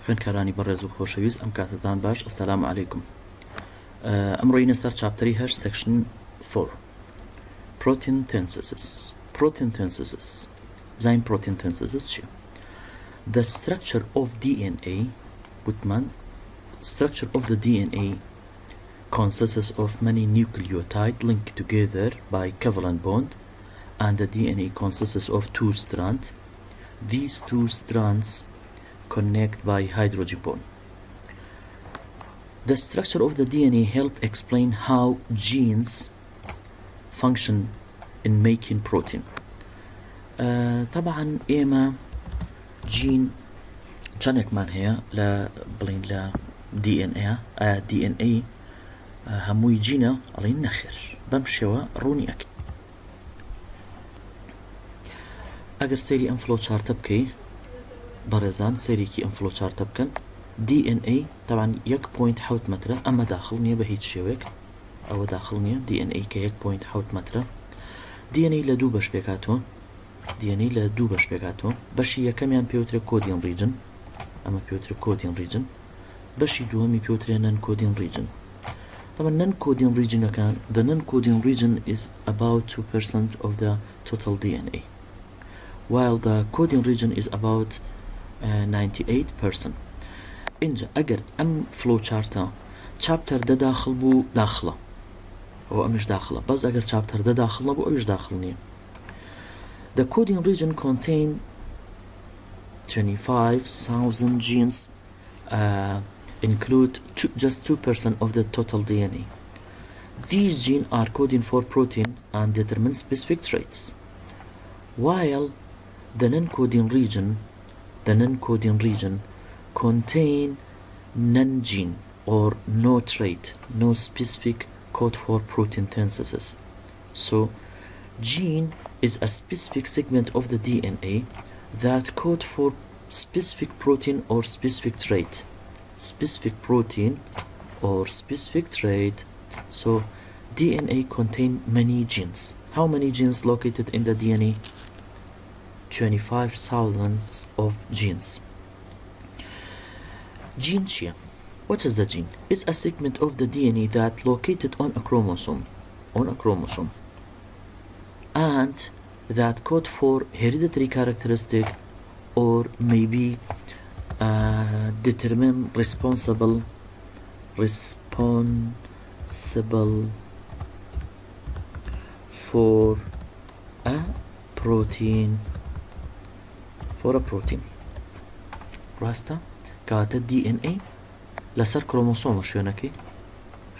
خوێندکارانی بەڕێز و خۆشەویست ئەم کاتتان باش ئەسەلام عەلەیکم. ئەمڕۆینە سەر چاپتەری 8 section 4 protein synthesis. بزانین protein synthesis چییە؟ The structure of DNA وتمان structure of the DNA consists of many nucleotides linked together by covalent bond, and the DNA consists of two strands. These two strands connect by hydrogen bond. The structure of the DNA help explain how genes function in making protein. طبعا إما جين جانك من هي لا بلين لا DNA هموي جينا علين نخر بمشيوا روني أكيد. أجر سيري أم فلو شارت بكي برزان سيري كي أم فلو شارت بكن DNA طبعا 1.8 متر أما داخل نية بهيت شويك أو داخل نية DNA كي 1.8 متر. DNA لدو باش بيكاتو DNA لدو باش بيكاتو باشي يكميان بيوتري كودين ريجن أما بيوتري كودين ريجن باشي دوامي بيوتري نان كودين ريجن. طبعا نان كودين ريجن كان the non coding region is about 2% of the total DNA while the coding region is about 98%. إنجا أجر أم فلو شارتا chapter ده داخل بو داخله أو مش داخله بس أجر chapter ده داخله بو مش داخلني. The coding region contain 25,000 genes include just 2% of the total DNA. These genes are coding for protein and determine specific traits, while the non-coding region contain non-gene or no trait, no specific code for protein synthesis. So, gene is a specific segment of the DNA that code for specific protein or specific trait. Specific protein or specific trait. So, DNA contain many genes. How many genes located in the DNA? 25,000 of genes. Gene chia. What is the gene? It's a segment of the DNA that located on a chromosome. And that code for hereditary characteristic or maybe determine responsible for a protein. راستا كاتا DNA لسر كروموسوم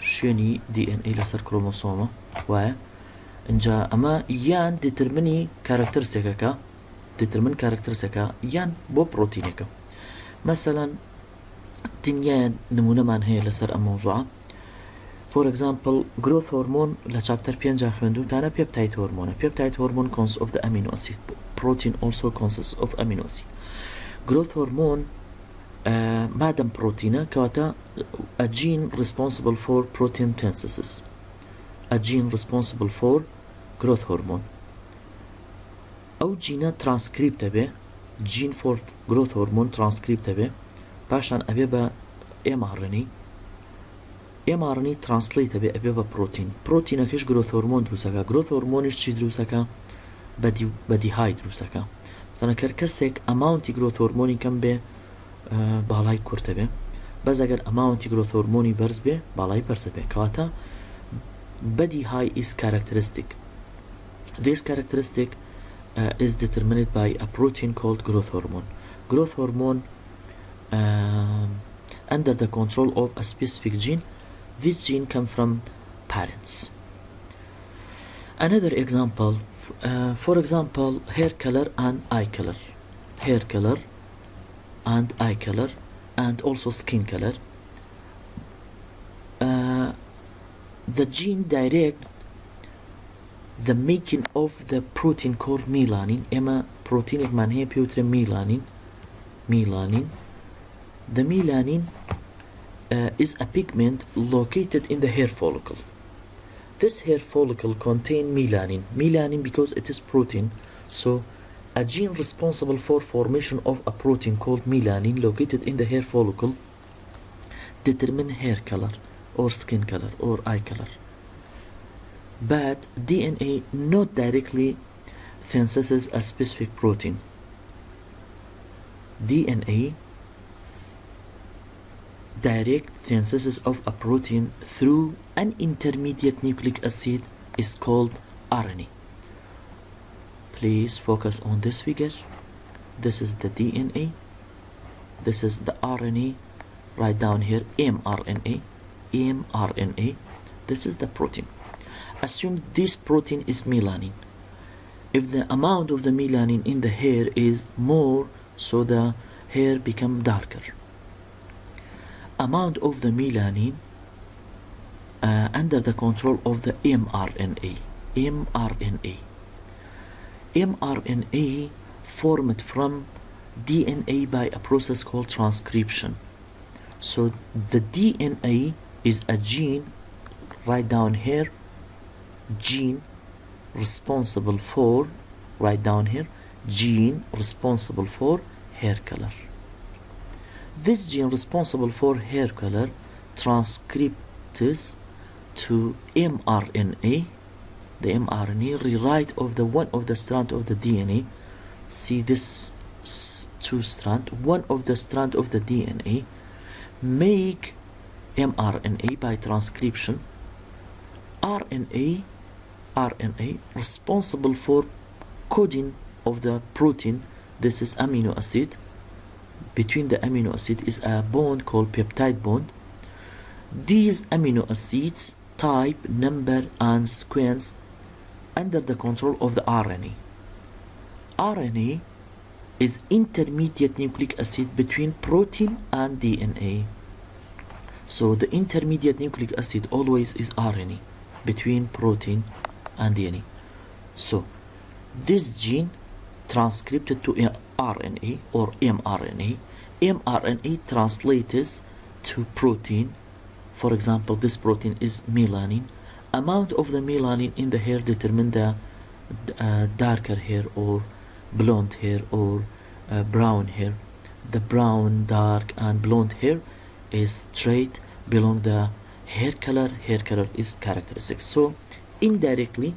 شوني DNA لسر كروموسوم و انجا اما يان ديترميني كاركترستيكا يان بو بروتينيكا. مثلا دنيا نمونة من هي لسر الموضوع for example growth hormone لchapter 5 خوندو تانا peptide hormone consists of the amino acid. Protein also consists of amino acid. Growth hormone مادام بروتينه كواتا a gene responsible for protein synthesis, a gene responsible for growth hormone. أو جينا ترانسكريبت به gene for growth hormone ترانسكريبت به باشان أبي با mRNA translate به أبي با بروتين كيش growth hormone دروسكا growth hormone إيش دروسكا بدي هاي دروسكا مثلا كركسك amount growth hormone كم به بالاي كورته به بس اگر amount growth hormone برز به بالاي برز به كواتا بدي high is characteristic. This characteristic is determined by a protein called growth hormone. Growth hormone under the control of a specific gene. This gene come from parents. Another example, for example, hair color and eye color. Hair color and eye color and also skin color. The gene direct the making of the protein called melanin. Emma protein man here putri melanin. The melanin is a pigment located in the hair follicle. This hair follicle contain melanin because it is protein, so a gene responsible for formation of a protein called melanin located in the hair follicle determine hair color or skin color or eye color. But DNA not directly synthesizes a specific protein. DNA direct synthesis of a protein through an intermediate nucleic acid is called RNA. Please focus on this figure. This is the DNA. This is the RNA. Write down here mRNA. mRNA. This is the protein. Assume this protein is melanin. If the amount of the melanin in the hair is more, so the hair become darker. Amount of the melanin under the control of the mRNA. mRNA formed from DNA by a process called transcription. So the DNA is a gene, write down here, gene responsible for, write down here, gene responsible for hair color. This gene responsible for hair color transcripts to mRNA. The mRNA rewrite of the one of the strand of the DNA. See this two strand, one of the strand of the DNA make mRNA by transcription. RNA responsible for coding of the protein. This is amino acid. Between the amino acid is a bond called peptide bond. These amino acids type, number and sequence under the control of the RNA. RNA is intermediate nucleic acid between protein and DNA. So the intermediate nucleic acid always is RNA between protein and DNA. So this gene transcribed to RNA or mRNA. mRNA translates to protein. For example, this protein is melanin. Amount of the melanin in the hair determine the darker hair or blonde hair or brown hair. The brown, dark and blonde hair is trait belong the hair color. Hair color is characteristic. So indirectly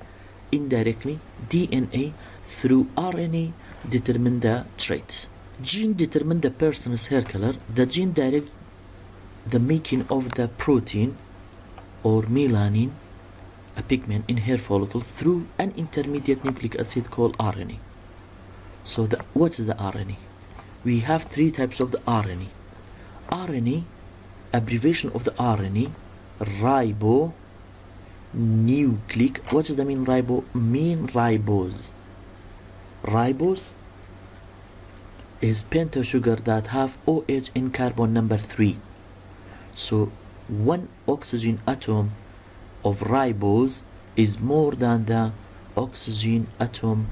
DNA through RNA determine the traits. Gene determine the person's hair color. The gene direct the making of the protein or melanin, a pigment in hair follicle, through an intermediate nucleic acid called RNA. So what is the RNA? We have three types of the RNA. RNA, abbreviation of the RNA, ribonucleic. What does that mean? Ribose. Ribose is pentose sugar that have OH in carbon number 3. So one oxygen atom of ribose is more than the oxygen atom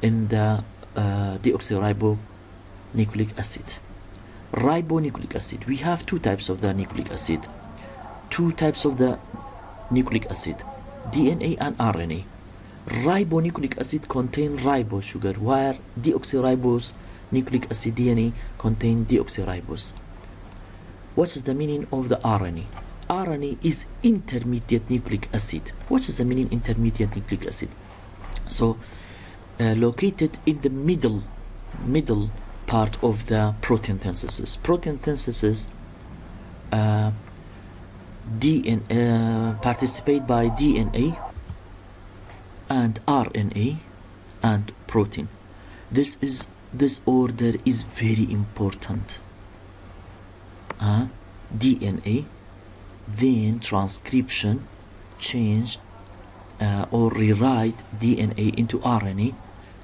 in the deoxyribonucleic acid. Ribonucleic acid. We have two types of the nucleic acid. Two types of the nucleic acid, DNA and RNA. Ribonucleic acid contain ribose sugar, while deoxyribose nucleic acid DNA contain deoxyribose. What is the meaning of the RNA? RNA is intermediate nucleic acid. What is the meaning intermediate nucleic acid? So located in the middle part of the protein synthesis. Protein synthesis participate by DNA and RNA and protein. This order is very important. DNA, then transcription, change or rewrite DNA into RNA.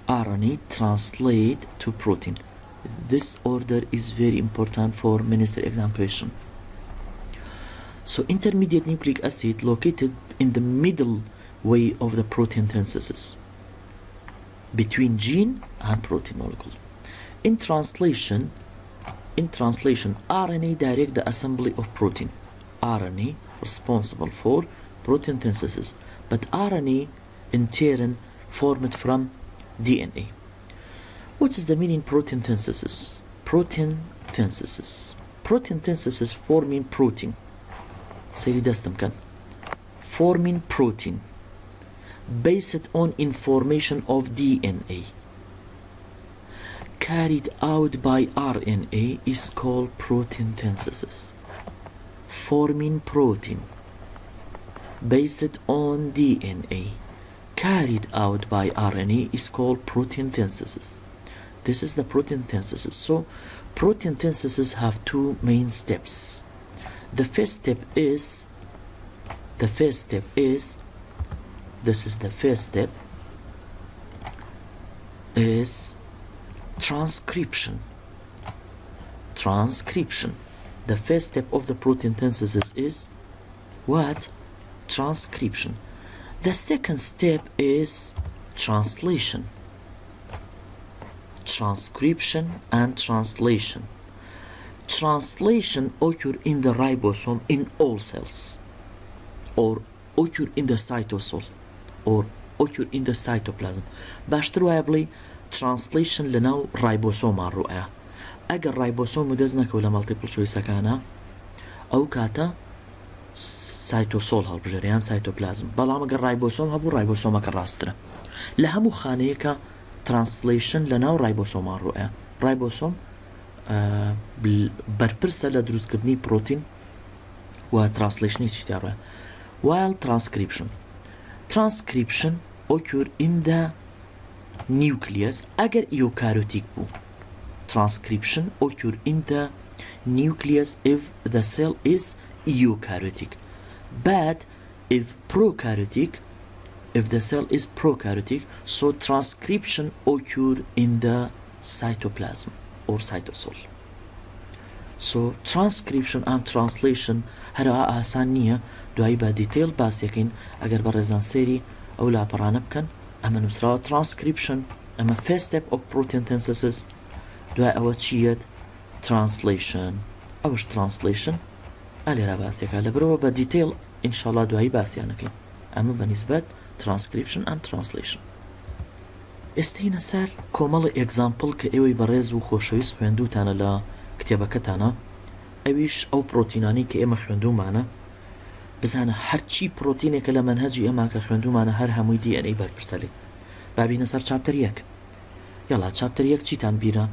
RNA translate to protein. This order is very important for ministry exam question. So intermediate nucleic acid located in the middle way of the protein synthesis between gene and protein molecule. In translation, RNA direct the assembly of protein. RNA responsible for protein synthesis, but RNA in turn formed from DNA. What is the meaning protein synthesis? Protein synthesis. Protein synthesis forming protein. سيري دستم كان. Forming protein based on information of DNA carried out by RNA is called protein synthesis. Forming protein based on DNA carried out by RNA is called protein synthesis. This is the protein synthesis. So protein synthesis have two main steps. The first step is this is the first step is transcription. The first step of the protein synthesis is what? Transcription. The second step is translation. Transcription and translation. Translation occur in the ribosome in all cells, or occur in the cytosol, or occur in the cytoplasm. باشتر وایە بڵێ translation لەناو ribosome ڕوئە. ئەگەر ribosome دەست نەکەوت لە multiple choice-ەکانە ئەو کاتە cytosol هەڵبژێرە یان cytoplasm. بەڵام ئەگەر ribosome هەبوو ribosome-ەکە ڕاسترە. لە هەموو خانەیەکە translation لەناو ribosome ڕوئە. ribosome بەرپرسە لە دروستکردنی پرۆتین و translationi چیتیا ڕوئە. While transcription occur in the nucleus ئەگەر eukaryotic بوو. Transcription occur in the nucleus if the cell is eukaryotic. But if the cell is prokaryotic, so transcription occur in the cytoplasm or cytosol. So transcription and translation هەروەها ئاسان نییە. دوایی بە دیتیل باسیەکەین ئەگەر بە ڕێزانسێری ئەو لاپەڕانە بکەن. ئەمە نووسراوە transcription، ئەمە first step of protein synthesis. دوای ئەوە چیەت؟ translation. ئەوش translation ئەلێرا باسیەکە لەبەرەوە بە دیتیل ئینشاءالله دوایی باسییانەکەین. ئەمە بەنسبەت transcription and translation. ئێستینە سەر کۆمەڵی ئێگزامپڵ کە ئێوەی بەڕێز و خۆشەویست خوێندووتانە لە کتێبەکەتانە. ئەویش ئەو پرۆتینانی کە ئێمە خوێندومانە بزانە هەرچی پرۆتینێکە لە مەنهەجی ئێمە کە خوێندومانە هەر هەمووی DNA بەرپرسەلێ. بابینە سەر چاپتەر یەک. یاڵا چاپتەر یەک چیتان بیرە؟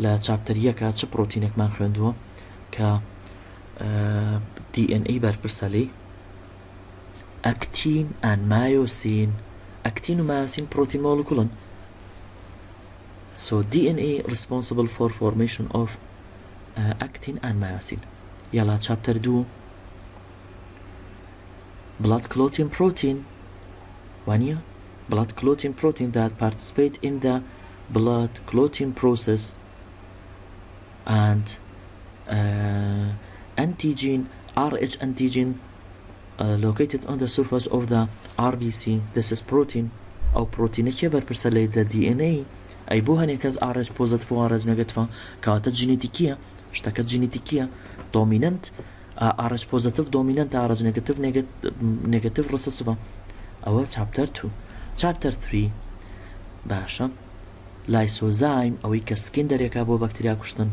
لە چاپتەر یەکە چ پرۆتینێکمان خوێندووە کە DNA بەرپرسەلێ؟ ئەکتین and مایۆسین. ئەکتین و مایۆسین پرۆتین مۆلکولن. So DNA responsible for formation of actin and myosin. Yalla chapter 2 blood clotting protein. Wania blood clotting protein that participate in the blood clotting process, and antigen RH antigen located on the surface of the RBC. This is protein or protein كبر برسلة the DNA. أي بو هني كز RH positive و RH negative كاتا جينيتيكية اشتكت جينيتيكية dominant RH positive dominant RH negative recessive. أول chapter 2. chapter 3 باشا لايسوزايم أو كسكندر يكابو بكتيريا كشتن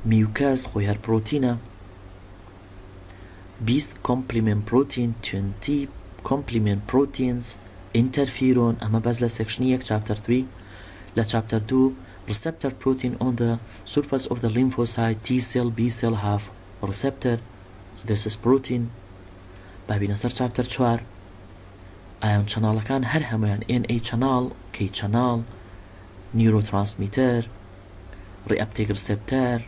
ميوكاز خوير بروتينا 20 complement protein 20 complement proteins interferon. أما بس لسكشنيك chapter 3 لا chapter 2 receptor protein on the surface of the lymphocyte. T cell B cell have receptor. This is protein. بابينا سر chapter 4 ion channel كان هر هميان NA channel K channel neurotransmitter reuptake receptor.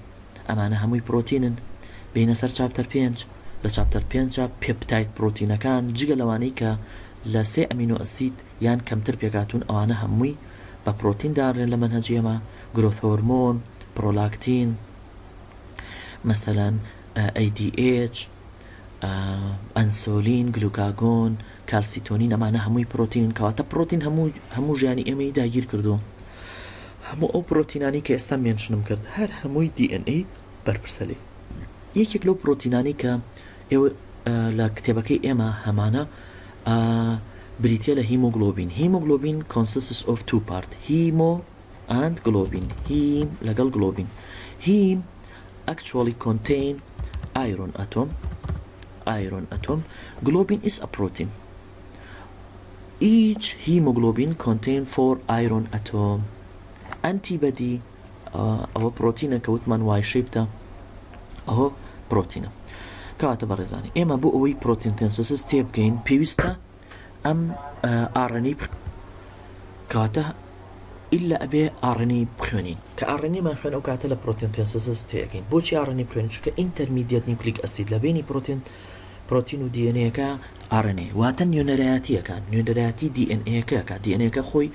أمانة هموي بروتين. بينا سر chapter 5 ل chapter 5 peptide protein كان جيجا لوانيكا لسي أمينو أسيد يان كمتر بيقاتون أوانا هموي ببروتين دارين لمنهجية ما growth hormone prolactin مثلا ADH انسولين glucagon calcitonin. أمانة هموي بروتين كواتا بروتين همو جاني إمي داير كردو همو أو بروتيناني كأستا منشنم كرد هر هموي DNA بربرسلي. يكيك لو بروتيناني كا لا كتابكي إما همانا بريتيا لهيموغلوبين. Hemoglobin consists of two parts. and globin. Heme لقل globin. Heme actually contain iron atom. Globin is a protein. Each hemoglobin contain 4 iron atom. Antibody أو بروتين كوتمان واي شيبتا أو بروتين كواتا برزاني إما بو أوي بروتين تنسيسس تيبكين بيوستا أم RNA كواتا إلا أبي RNA بخونين كRNA ما خون أو كواتا لبروتين تنسيسس تيبكين بوشي RNA بخونين شو كإنترميديات نيوكليك أسيد لبيني بروتين و DNA كا RNA واتن نيونرياتي كان نيونرياتي DNA كا DNA كا خوي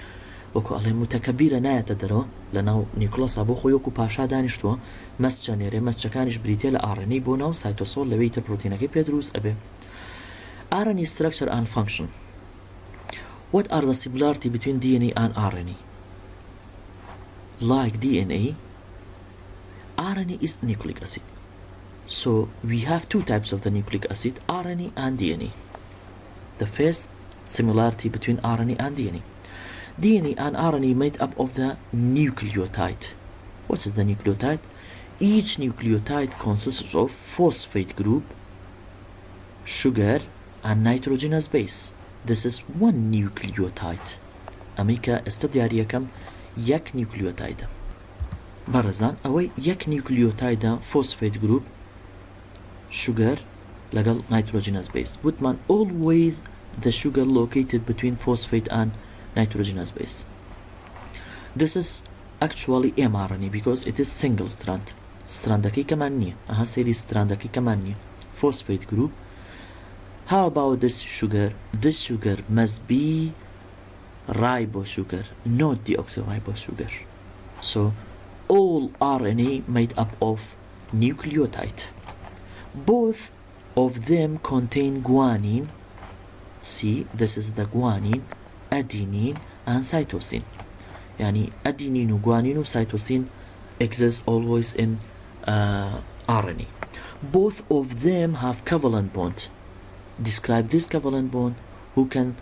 وەکو ئەڵێ متەکەبیرە نایەتە دەرەوە لەناو نیوکلۆسا بۆ خۆی وەکو پاشا دانیشتووە مەسچە نێرێ مەسچەکانیش بریتێ لە RNA بۆ ناو سایتۆسۆڵ لەوەی تر پرۆتینەکەی پێ دروست ئەبێ. RNA structure and function. What are the similarity between DNA and RNA? Like DNA, RNA is nucleic acid. So we have two types of the nucleic acid, RNA and DNA. The first similarity between RNA and DNA. DNA and RNA made up of the nucleotide. What is the nucleotide? Each nucleotide consists of phosphate group, sugar, and nitrogenous base. This is one nucleotide. أميكا استدياريا كم يك nucleotide. برزان أوي يك nucleotide phosphate group, sugar, لقل nitrogenous base. Woodman always the sugar located between phosphate and nitrogenous base. This is actually mRNA because it is single strand. Strandaki كمان نية. أها سيري strandaki كمان نية. Phosphate group. How about this sugar? This sugar must be ribose sugar, not deoxyribose sugar. So all RNA made up of nucleotide. Both of them contain guanine. See, this is the guanine, adenine and cytosine. يعني adenine وguanine وcytosine exist always in RNA. Both of them have covalent bond. Describe this covalent bond. Who can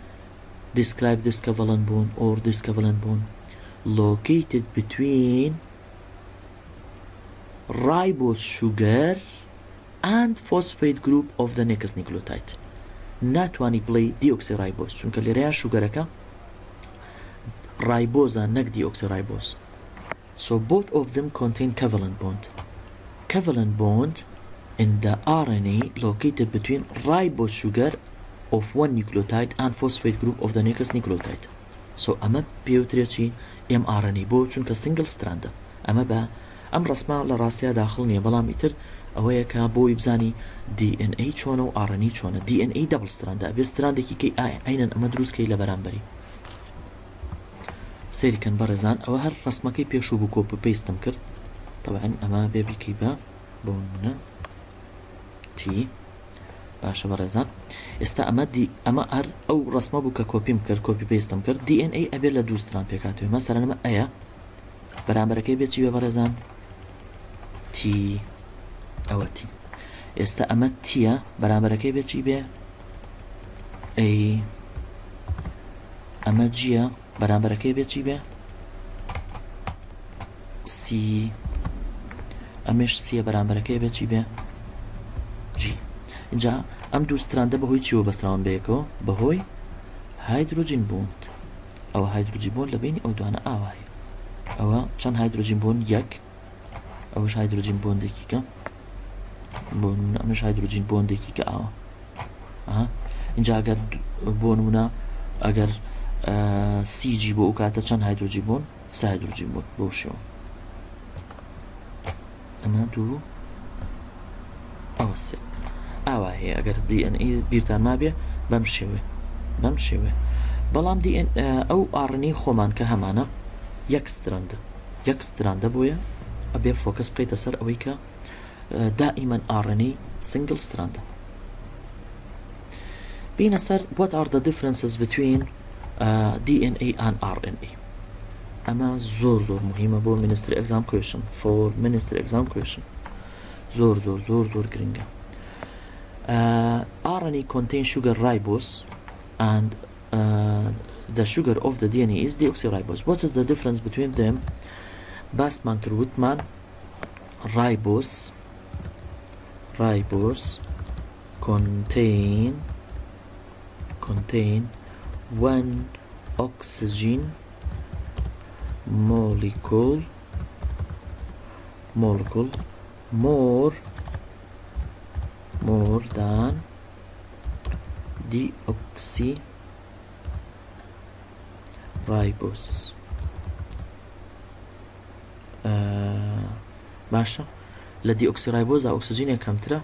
describe this covalent bond or this covalent bond? Located between ribose sugar and phosphate group of the next nucleotide. ناتواني بڵێ deoxyribose چونکە لێرەیە شوگەرەکە رایبۆزە نەک deoxyribose. So both of them contain covalent bond. Covalent bond in the RNA located between ribose sugar of one nucleotide and phosphate group of the next nucleotide. So ئەمە پێوترێکی mRNA بۆ چونکە single strand. ئەمە بە ئەم ڕسمە لە ڕاستیە داخل نییە بەڵام ئیتر ئەوەیە کە بۆی بزانی DNA چۆنە و RNA چۆنە. DNA دەبل ستراندە ئەبێ ستراندێکی کەی ئاینەن ئەمە دروستکەی لە بەرامبەری سەیریکەن بەڕێزان ئەوە هەر ڕسمەکەی پێشوو بوو کۆپ پێستم کرد طبعا ئەمە بێ بیکەی بە بۆ منە تی باشە بەڕێزان ئێستا ئەمە هەر ئەو ڕسمە بوو کە کۆپیم کرد کۆپی پێستم کرد DNA ئەبێت لە دوو ستران پێکاتەوە مەسەرەن ئەمە ئەیە بەرامبەرەکەی بێت چی بێ بەڕێزان تی ئەوە تی ئێستا ئەمە تیە بەرامبەرەکەی بێت چی بێ ئەی ئەمە جیە بەرامبەرەکەی بێت چی بێ سی ئەمەش سیە بەرامبەرەکەی بێت چی بێ جی اینجا ئەم دوو ستراندە بەهۆی چیوە بەسراون بەیەکەوە بەهۆی هایدروجین بوند ئەوە هایدروجین بوند لە بینی ئەو دوانە ئاوایە ئەوە چەند هایدروجین بوند یەک ئەوەش هایدروجین بۆندێکی کە ئەمەش هایدروجین بۆندێکی کە ئاوە اینجا ئەگەر بۆ نمونە ئەگەر سیجی بۆ ئەو کاتە چەند هایدروجین بوون سە هایدروجین بوون بۆ شێوە ئەمە دوو ئەوە سێ ئاوا هەیە ئەگەر DNA بیرتان مابێ بەم شێوێ بەڵام ئەو RNA خۆمان کە هەمانە یەک ستراندە بۆیە ئەبێ فۆکەس بکەیتە سەر ئەوەی کە دائما RNA single strand. بینە سەر what are the differences between DNA and RNA. ئەمە زۆر مهمە بۆ ministry exam question for ministry exam question زۆر گرنگە. RNA contain sugar ribose and the sugar of the DNA is deoxyribose. What is the difference between them? باسمان کرد وتمان ribose contain one oxygen molecule more than deoxyribose. باشە لە دیۆکسیرایبۆزە ئۆکسجینێک کەمترە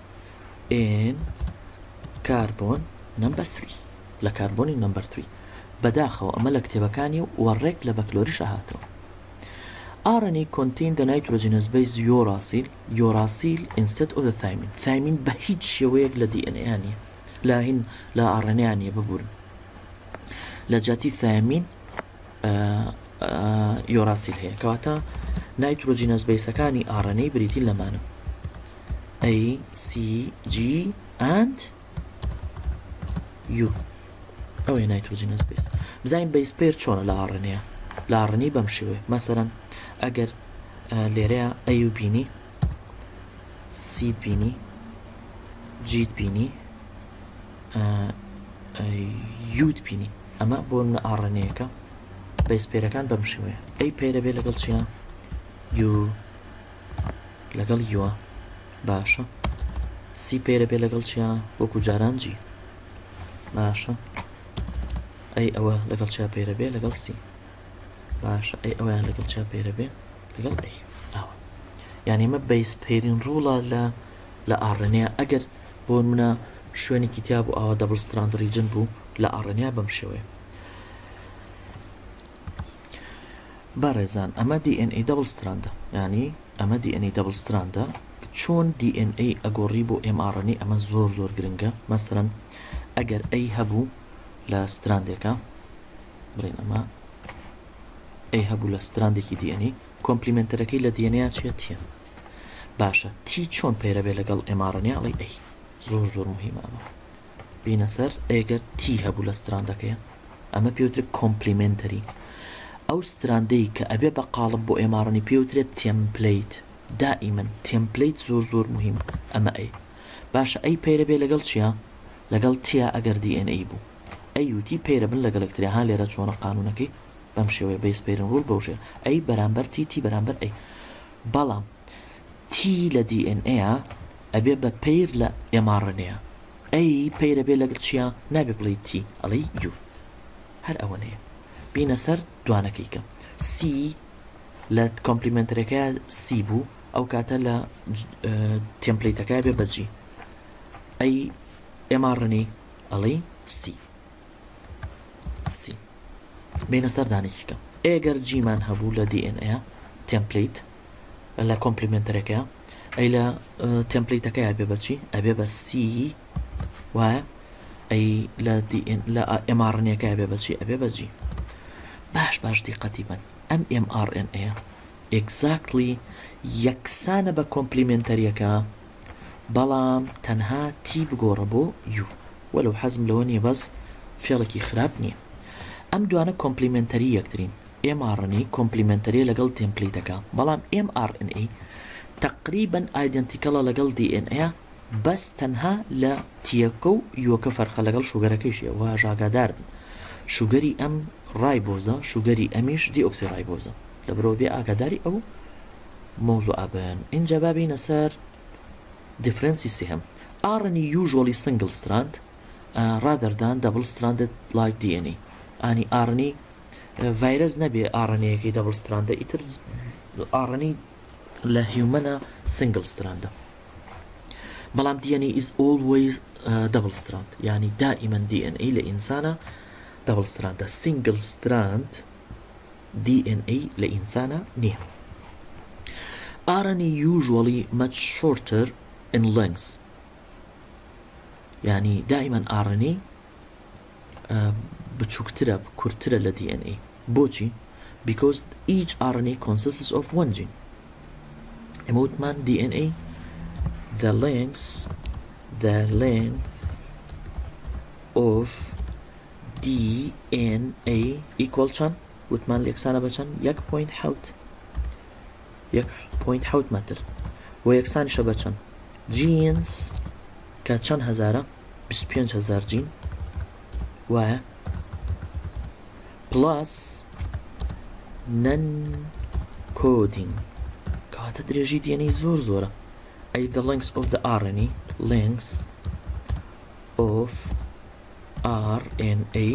in carbon number 3 لە کاربۆنی number 3 بەداخەوە ئەمە لە کتێبەکانی و وەڕێک لە بەکلۆریشە هاتەوە. RNA contain the nitrogenous base uracil instead of the thymine بە هیچ شێوەیەک لە DNA نیە لە RNA نیە ببورن لە جاتی thymine uracil هەیە کەواتە نایترۆجینەس بیسەکانی RNA بریتین لەمانە A, C, G and U ئەوەیە نایترۆجینەس بیس. بزانین بیس پێر چۆنە لە RNA لە RNA بەم شێوەیە مەسەرەن ئەگەر لێرەیە A و بینی C بینی G بینی U بینی ئەمە بۆ منە RNA-یەکە بیس پێرەکان بەم شێوەیە A پێرە بێ لەگەڵ چیە U لەگەڵ U باشە C پێرە بێ لەگەڵ چیە وەکو جاران G باشە ئەوە لەگەڵ چیا پێرە بێ لەگەڵ C باشە ئەویان لەگەڵ چیا پێرە بێ لەگەڵ ئەوە یعنی ئمە بیس پێرین ڕووڵە لە RNA ئەگەر بۆ منە شوێنێکی تیا بوو ئەوە دەبڵ ستراند ریجن بوو لە RNA بەم شێوەیە. بەڕێزان ئەمە DNA دەبڵ ستراندە ینی ئەمە DNA دەبڵ ستراندە چۆن DNA ئەگۆڕی بۆ mRNA ئەمە زۆر گرنگە. مەسەرەن ئەگەر هەبوو لە ستراندێکە بڕین ئەمە هەبوو لە ستراندێکی DNA کۆمپلیمنتەرەکەی لە DNA چێ تیە باشە تی چۆن پێرە بێ لەگەڵ mRNA ئەڵی زۆر مهمە ئەمە بینە سەر ئەگەر تی هەبوو لە ستراندەکەیە ئەمە پێوترێت کۆمپلیمنتەری ئەو ستراندەی کە ئەبێ بە قاڵب بۆ mRNA پێوترێت تێمپلیت دائیمەن تێمپلیت زۆر مهمە ئەمە باشە پێرە بێ لەگەڵ چیە لەگەڵ تیا ئەگەر DNA بوو و تی پێرە بن لەگەڵ یەکتریان ها لێرە چۆنە قانونەکەی بەم شێوەیە بیس پێرن ڕوول بەوژێ بەرامبەر تی بەرامبەر بەڵام تی لە DNA ئەبێ بە پەیر لە mRNA پەیرە بێ لەگەڵ چیە نابێ بڵێ تی ئەڵێ U هەر ئەوەنەیە بینە سەر دوانەکەیکە C لە کۆمپلیمنتەرەکە C بوو ئەو کاتە لە تێمپلیتەکە بێ بە G mRNA ئەڵێ C بینە سەر دانێکیکە ئەگەر جیمان هەبوو لە DNA تێمپلیت لە کۆمپلیمنتەرەکە لە تێمپلیتەکەی ئەبێ بەچی ئەبێ بە C وایە لە mRNA-ەکە ئەبێ بەچی ئەبێ بە G باش دیقەتی بن ئەم mRNA exactly یەکسانە بە کۆمپلیمنتەریەکە بەڵام تەنها تی بگۆڕە بۆ U وەلەو حەزم لەوە نیە بەس فێڵێکی خراپ نییە ئەم دوانە کۆمپلیمنتەری یەکترین mRNA کۆمپلیمنتەریە لەگەڵ تێمپلیتەکە بەڵام mRNA تقریبا ئایدنتیکەڵە لەگەڵ DNA بەس تەنها لە تیەکە و یۆکە فەرقە لەگەڵ شوگەرەکەیشیە و ژاگادار بن شوگەری ئەم ڕایبۆزە شوگەری ئەمیش دیۆکسیڕایبۆزە لەبرەوە بێ ئاگاداری ئەو مۆزوع ئابن اینجا بابینە سەر differences سهم RNA usually single strand rather than double stranded like DNA يعني RNA virus نبي RNA كي double stranded it is RNA لا human single strand بلام DNA is always double strand يعني دائما DNA لإنسانة double strand single strand DNA لإنسانة نيه RNA usually much shorter in length يعني دائما RNA بچوكترة بكورترة ل DNA بوچي because each RNA consists of one gene emoteman DNA the length of DNA equal چەند وتمان لە یەکسانە بە چەند 1.7 متر و یەکسانیشە بە چەند جینس کە چەند هەزارە 25,000 جین وایە پلاس نەن کۆدینگ کەواتە درێژی DNA زۆر زۆرە ئەی the length of the RNA length of RNA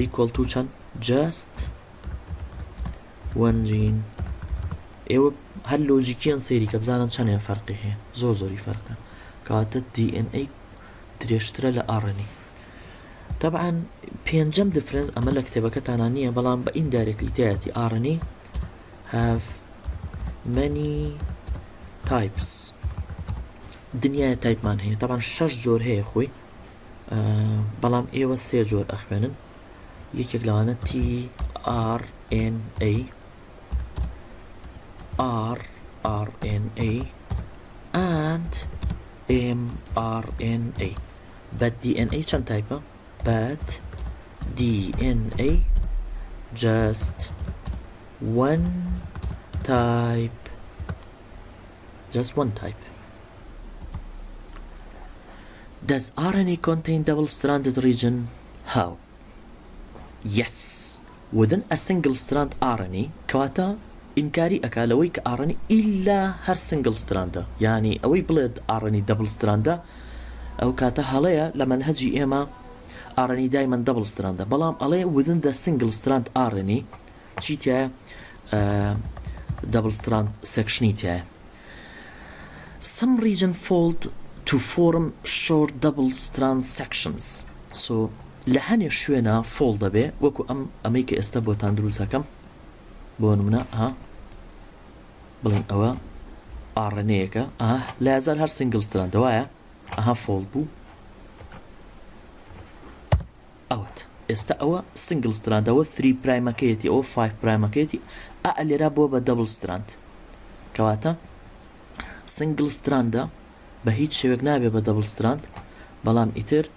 equal to چەند just 1 gene ئێوە هەر لۆجیکیان سەیری کە بزانن چەندێن فەرقی هەیە زۆری فەرقە کەواتە DNA درێژترە لە RNA طبعا پێنجەم difference ئەمە لە کتێبەکەتانە نییە بەڵام بە indirectly تایەتی RNA have many types دنیای تایپمان هەیە طبعا 6 جۆر هەیە خۆی بەڵام ئێوە 3 جۆر ئەخوێنن یەکێک لەوانە tRNA rRNA and mRNA but DNA چەند تایپە but DNA just one type does RNA contain double-stranded region how yes within a single strand RNA كواتا إنكاري أكالوي كRNA إلا هر single strand يعني أوي بلد RNA double strand أو كاتا هلايا لما نهجي إما RNA دايما double strand بلام عليه within the single strand RNA شيتيا double strand sectionيتيا some region fold to form short double strand sections so لهني شوينا fold به وكو أمريكا استبو تاندروسا كم بونمنا ها بلين أوا RNA كا لا يزال هر single strand وايا fold بو اوت استا أوا single strand أو 3 prime كيتي أو 5 prime كيتي أقل رابو بدبل strand كواتا single strand بهيج شوك نابي بدبل strand بلام إتر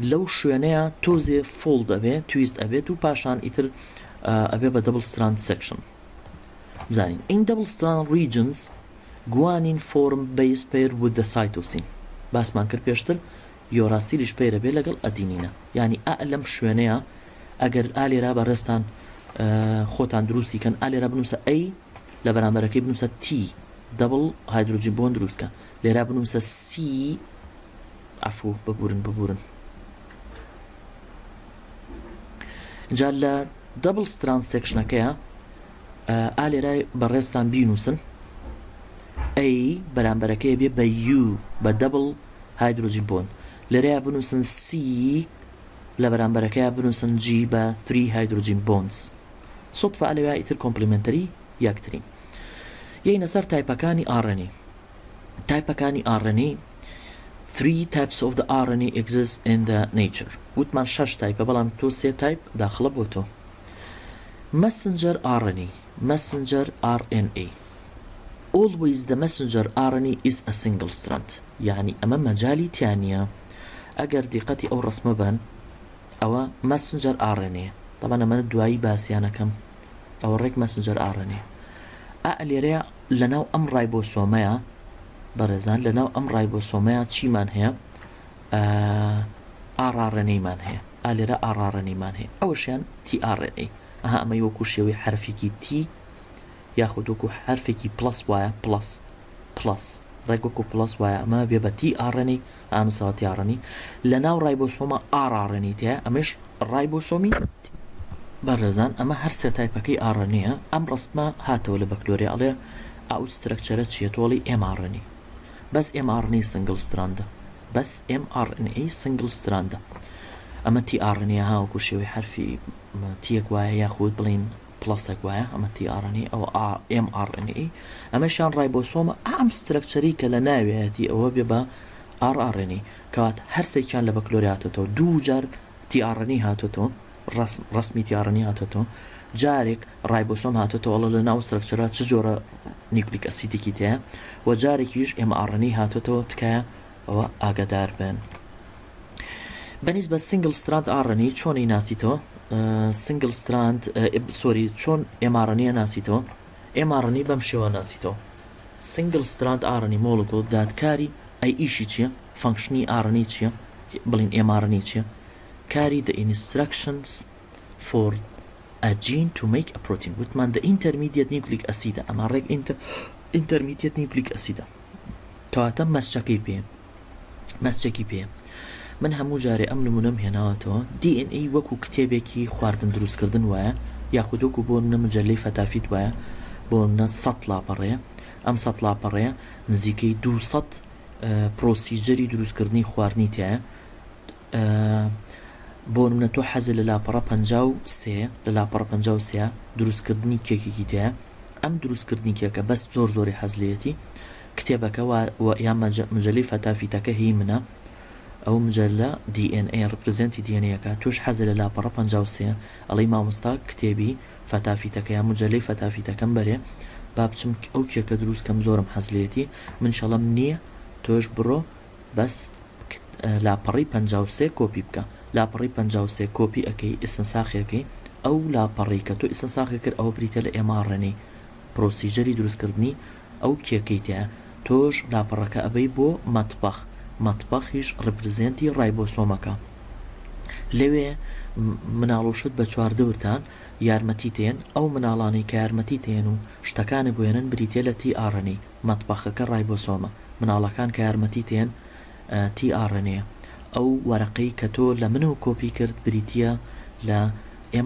لو شوينيا توزي fold أبي twist أبي تو باشان إتر أبي بدبل strand section زانين in double strand regions guanine form base pair with the cytosine باس مان كر بيشتر يوراسيلش بير بي لقل أدينينا يعني أعلم شوينيا أجر آلي رابا رستان خوتان دروسي كان آلي رابا نمسا أي لبرامبركي بنمسا تي دبل هيدروجين بون دروسكا لرابا نمسا سي عفو ببورن جال دبل ستراند سيكشن كيا آلي راي برستان بينوسن أي برامبركي بي بيو بدبل هيدروجين بون لريا بنوسن سي لبرامبركي بنوسن جي با 3 هيدروجين بونز صدفة على وايتر كومبلمنتري ياكترين يين صار تايبكاني RNA تايبكاني RNA 3 types of the RNA exist in the nature وتمان 6 تايب بلام تو 3 تايب داخل بوتو messenger RNA always the messenger RNA is a single strand يعني أمام مجالي تانية أجر دقتي أو رسم بان أو messenger RNA طبعا من الدواي باسيانا كم أو ريك messenger RNA أقلي ريا لناو أم رايبوسوميا برزان لناو أم رايبوسوميا تشي مان هي RNA مان هي أقلي ريا RNA مان هي أول شيء tRNA أما يوكو شوي حرفي تي ياخدوكو حرفي بلس وايا بلس ريكوكو بلس وايا أما بيبقى tRNA أنو سوا tRNA لناو رايبوسوما RNA تيا أمش رايبوسومي برزان أما هر سي تايبكي RNA أم رسمه هاتو لبكتيريا عليه أو ستركتشرة شيتولي mRNA بس mRNA single strand بس mRNA single strand أما tRNA هاوكو شوي حرفي تيك وايا ياخد بلين بلاسك وايا أما tRNA أو mRNA أما شان رايبوسوما أم ستركتشري كلناوي هاتي أو بيبقى rRNA كوات هر سي كان لبكتيرياتو دوجر tRNA هاتو رسمي tRNA هاتو جارك رايبوسوم هاتو والله لناو ستركتشرات شجورة نيوكليك أسيدي كيتها وجارك يج mRNA هاتو تكا و أقدار بين بەنسبە سنگل ستراند ئاڕنی چۆنی ناسیتەوە سنگل ستراند سۆری چۆن ئێماڕنیە ناسیتەوە ئێماڕنی بەم شێوە ناسیتەوە سنگل ستراند ئاڕنی مۆڵکۆ دادکاری ئەی ئیشی چییە فەنکشنی ئاڕنی چییە بڵین ئێماڕنی چییە کاری the instructions for a gene to make a protein وتمان the intermediate nucleic acid ئەمە ڕێک intermediate nucleic acid کەواتە مەسچەکی پێ من هەموو جارێ ئەم نمونەم هێناوەتەوە DNA وەکو کتێبێکی خواردن دروستکردن وایە یاخودۆکو بۆ منە مجللەی فەتافیت وایە بۆ منە 100 لاپەڕەیە ئەم 100 لاپەڕەیە نزیکەی 200 پرۆسیجەری دروستکردنی خواردنی تایە بۆ منە تۆ حەزە لە لاپەڕە 53 لە لاپەڕە 53 دروستکردنی کێکێکی تایە ئەم دروستکردنی کێکە بەس زۆری حەزلەتی کتێبەکە یان مجللەی فەتافیتەکە هی منە ئەو مجللە DNA ڕپرزنتی دیێنەکە توش حەزە لە لاپەڕە 53 ئەڵەی مامۆستا کتێبی فەتافیتەکە یان مجللەی فەتافیتەکەم بەرێ با بچم ئەو کێکە دروستکەم زۆرم حەزلێتی من شەڵەم نییە تۆش بڕۆ بەس لاپەڕی 53 کۆپی بکە لاپەڕی 53 کۆپی ئەەکەی ئیسنساخەکەی ئەو لاپەڕی کە تۆ ئیسنساخی کرد ئەوە بریتە لە ئێماڕێنەی پرۆسیجەری دروستکردنی ئەو کێکەی تایە تۆش لاپەڕەکە ئەبەی بۆ مەتبەخیش ڕپرزنتی ڕایبۆسۆمەکە لەوێ مناڵوشت بە چواردەورتان یارمەتی تێن ئەو مناڵانی کە یارمەتی تێن و شتەکانی بۆێنن بریتێ لە TRNA مەتبەخەکە ڕایبۆسۆمە مناڵەکان کە یارمەتی تێن TRNA ئەو وەرەقەی کە تۆ لە من و کۆپی کرد بریتە لە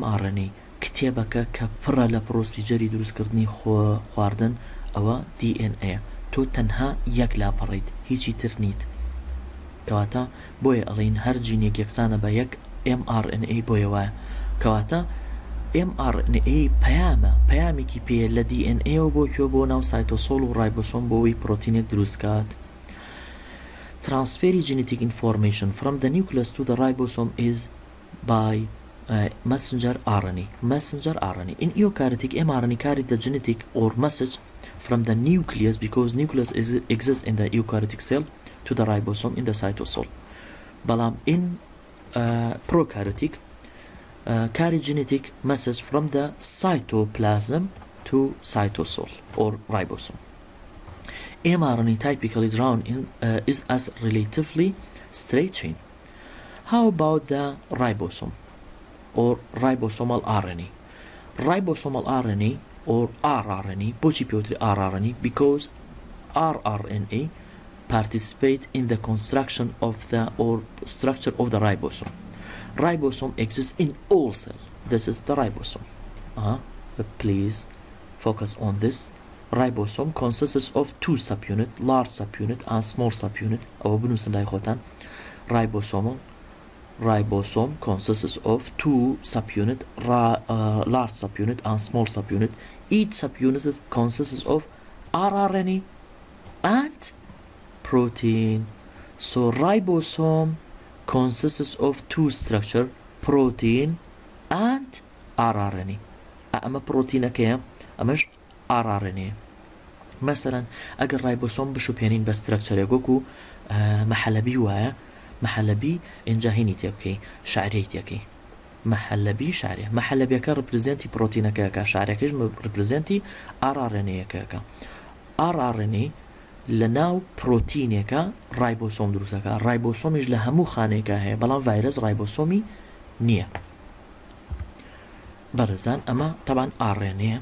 mRNA کتێبەکە کە پڕە لە پرۆسیجەری دروستکردنی خواردن ئەوە DNA تۆ تەنها یەک لاپەڕیت هیچی تر نیت کەواتە بۆیە ئەڵین هەر جینێک یەکسانە بە یەک mRNA بۆیە وایە کەواتە mRNA پەیامێکی پێ لە DNA و بۆ ناو سایتۆسۆڵ و ڕایبۆسۆم بۆەوەی پرۆتینێک دروستکات transferring genetic information from the nucleus to the ribosome is by messenger RNA. In eukaryotic mRNA carried the genetic or message from the nucleus because nucleus exists in the eukaryotic cell to the ribosome in the cytosol. But in prokaryotic carry genetic message from the cytoplasm to cytosol or ribosome. mRNA typically drawn in is as relatively straight chain. How about the ribosome or ribosomal RNA? Ribosomal RNA or rRNA, بۆچی پێوتری rRNA because rRNA participate in the construction of the or structure of the ribosome. Ribosome exists in all cells. This is the ribosome. Please focus on this. Ribosome consists of two subunits, large subunit and small subunit. أو بنوصل لای خۆتان Ribosome consists of two subunits, large subunit and small subunit. Each subunit consists of rRNA and protein. So ribosome consists of two structure, protein and rRNA. أما protein كيا أمش rRNA. مثلا أجر ribosome بشوبينين بستركتشر يقولوا محلبي ويا محلبي إنجاهيني تيبكي شعري تيبكي محلبي كا representi protein كا شعري كيش representi rRNA كا rRNA لناو بروتين كا رايبوسوم دروسا كا رايبوسوم يج لهمو خانه كا هي بلان فيروس رايبوسومي نية برزان أما طبعا RNA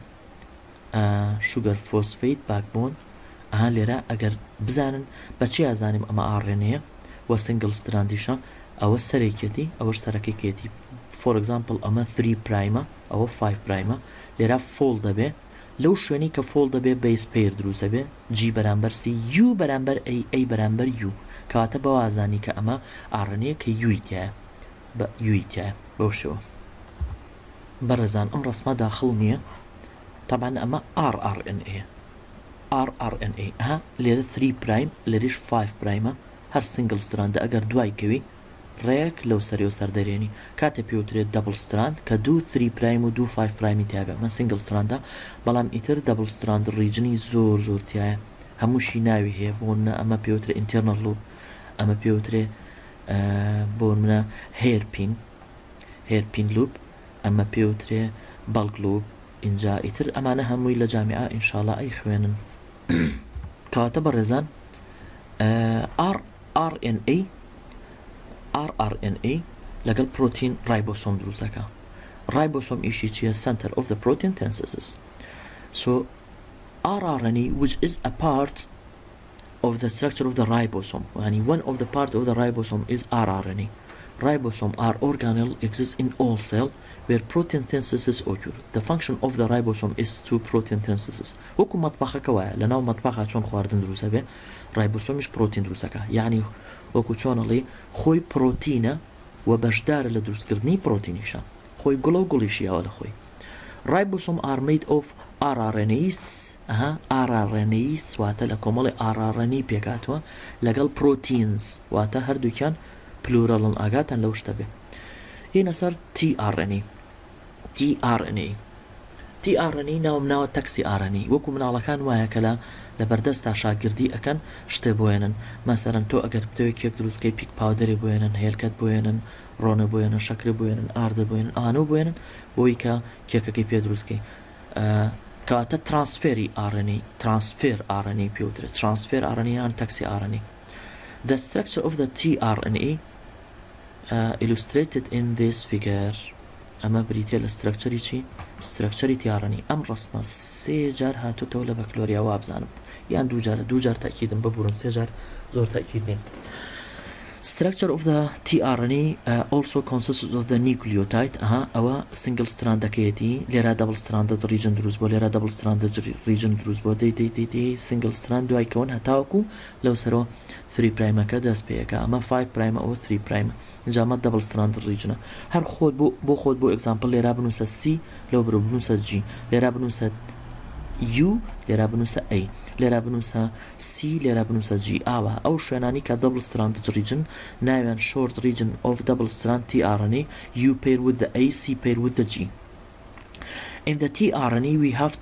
sugar phosphate backbone لێرە ئەگەر بزانن بەچی ئازانیم ئەمە RNA و single strandیشە ئەوە سەرێکێتی ئەوەش سەرەکەیەتی for example ئەمە 3 پرایمە ئەوە 5 پرایمە لێرە فۆڵ دەبێ لەو شوێنی کە فۆڵ دەبێ بەیس پێر دروستە بێ G بەرامبەر C U بەرامبەر A بەرامبەر U کەواتە بەوە ئازانی کە ئەمە RNA کە یویتیایە بە یویتیایە بەو شێوە بەڕێزان ئەم ڕسمە داخڵ نییە طبعا ئەمە rRNA لێرە 3 پرایم لێریش 5 پرایمە هەر سنگل ستراندە ئەگەر دوای کەوی ڕێک لەو سەری و سەردەرێنی کاتێ پێوترێت دەبل ستراند کە 2 3 پرایم و 2 5 پرایمی تیاابێ مە سنگل ستراندە بەڵام ئیتر دەبل ستراند ڕیجنی زۆرتیایە هەمووشی ناوی هەیە بۆ ئەمە پێوترێ ئینترنەل لوب ئەمە پێوترێ بۆ منە هێرپین لوب ئەمە پێوترێ بەڵک لوب اینجا ئیتر ئەمانە هەمووی لە جامیعە ئینشاڵڵا ئەی خوێنن کەواتە بەڕێزان RNA لەگەڵ پرۆتین رایبۆسۆم دروست دەکا رایبۆسۆم ئیشی چییە center of the protein synthesis so rRNA which is a part of the structure of the ribosome يعني one of the part of the ribosome is rRNA ribosome are organelle exists in all cell where protein synthesis occur the function of the ribosome is to protein synthesis وەکو مەطبەخەکە وایە لەناو مەطبەخە چۆن خواردن دروستە بێ رایبۆسۆمیش پرۆتین دروستەکە یعنی وەکو چۆنەڵێ خۆی پرۆتینە و بەشدارە لە دروستکردنی پرۆتینیشە خۆی گوڵە و گوڵیشیەوە لە خۆی ribosome are made of rRNAs rRNAs واتە لە کۆمەڵی rRNA پێکاتوە لەگەڵ proteins واتە هەردووکیان پلورەڵن ئاگاتان لەو شتە بێ هینە سەر tRNA ناوم ناوە تەکسی RNA وەکو مناڵەکان وایە کە لە بەردەستا شاگردی ئەکەن شتێ بۆێنن مەسەرەن تۆ ئەگەر بتەوێت کێک دروستکەی پیک پاودەری بۆێنن هێلکەت بۆێنن ڕۆنە بۆێنن شەکر بۆێنن ئاردە بۆێنن ئانە بۆێنن بۆی کە کێکەکەی پێ دروستکەی کەواتە ترانسفێری ترانسفێر RNA پێوترێت ترانسفێر RNA یان تەکسی RNA The structure of the tRNA illustrated in this figure ئەمە بریتە لە سترکچەری چی؟ سترکچەری tRNA ئەم ڕسمە سێ جار هاتوتەوە لە بەکلۆریا وابزانم یان دوو جار تاکیدم ببورن سێ جار زۆر تاکید نیم Structure of the tRNA also consists of the nucleotide ئەوە single strandەکەیەتی لێرە double stranded region دروست بۆ لێرە double stranded region دروست بۆ دەی single strand دوای کەون هەتاوەکو لەو سەرەوە 3 پرایمەکە دەست پێیەکە ئەمە 5 پرایمە ئەوە 3 پرایمە اینجا ئەمە double stranded regionە هەر خۆت بۆ خۆت بۆ example لێرە بنووسە C لەو بڕۆ بنووسە G لێرە بنووسە U لێرە بنووسە A لێرە بنووسە C لێرە بنووسە G ئاوە ئەو شوێنانی کە double stranded region ناویان short region of double strand tRNA U pair with the A C pair with the G In the tRNA we have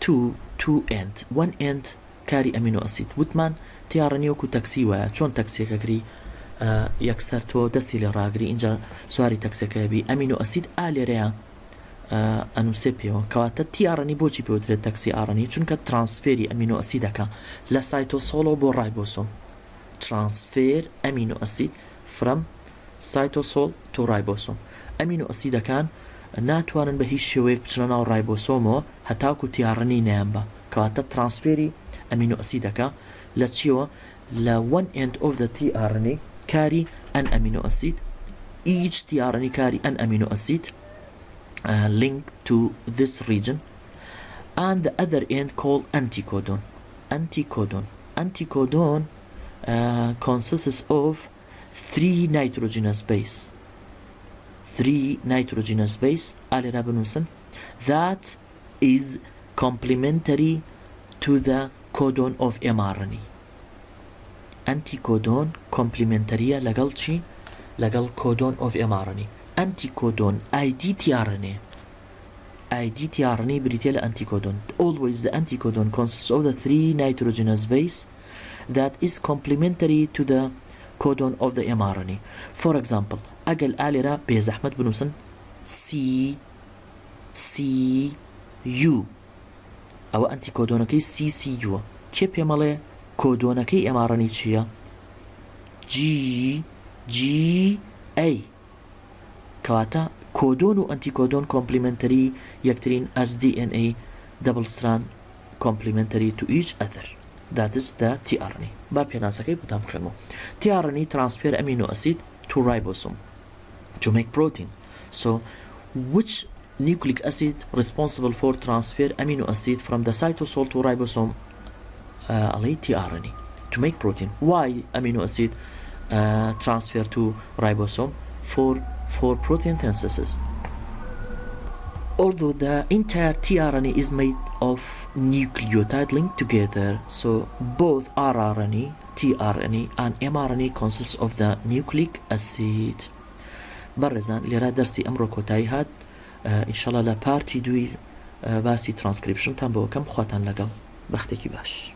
two end one end کاری ئەمینۆ ئەسید وتمان tRNA وەکو تەکسی وایە چۆن تەکسیەکەگری یەکسەر تۆ دەستی لێ ڕاگری اینجا سواری تەکسەکەبی ئەمینۆ ئەسید لێرەیە ئەنووسێ پێوە کەواتە tRNA بۆچی پێوترێت تەکسی RNA چونکە ترانسفێری ئەمینۆ ئەسیدەکە لە سایتۆسۆڵەوە بۆ رایبۆسۆم ترانسفێر ئەمینۆ ئەسید from cytosol to ribosome ئەمینۆ ئەسیدەکان ناتوانن بە هیچ شێوەیەک بچنە ناو رایبۆسۆمەوە هەتاکو tRNA نەیان بە کەواتە ترانسفێری ئەمینۆ ئەسیدەکە لە چیوە لە one end of the tRNA کاری an amino acid each tRNA کاری an amino acid linked to this region and the other end called anticodon consists of 3 nitrogenous base alera benusen that is complementary to the codon of mRNA anticodon complementary لەگەڵ چی لەگەڵ codon of mRNA anticodon ID tRNA بریتە لە anticodon always the anticodon consists of the 3 nitrogenous base that is complementary to the codon of the mRNA for example ئەگەل ئالێرە بێزەحمەت بنووسن CCU ئەوە anticodonەکەی CCU کێ پێمەڵێ کۆدۆنەکەی mRNA چییە GA کەواتە کۆدۆن و ئەنتیکۆدۆن کۆمپلیمنتەری یەکترین as DNA double strand complementary to each other that is the tRNA با پێناسەکەی بۆتان بخێنەوە tRNA transfer amino acid to ribosome to make protein so which nucleic acid responsible for transfer amino acid from the cytosol to ribosome tRNA to make protein why amino acid transfer to ribosome for protein synthesis although the entire tRNA is made of nucleotide linked together so both rRNA tRNA and mRNA consists of the nucleic acid بەڕێزان لێرە دەرسی ئەمڕۆ کۆتایی هات ئینشەڵا لە پارتی دوی باسی ترانسکریپشنتان بۆ کەم خواتان لەگەڵ بەختێکی باش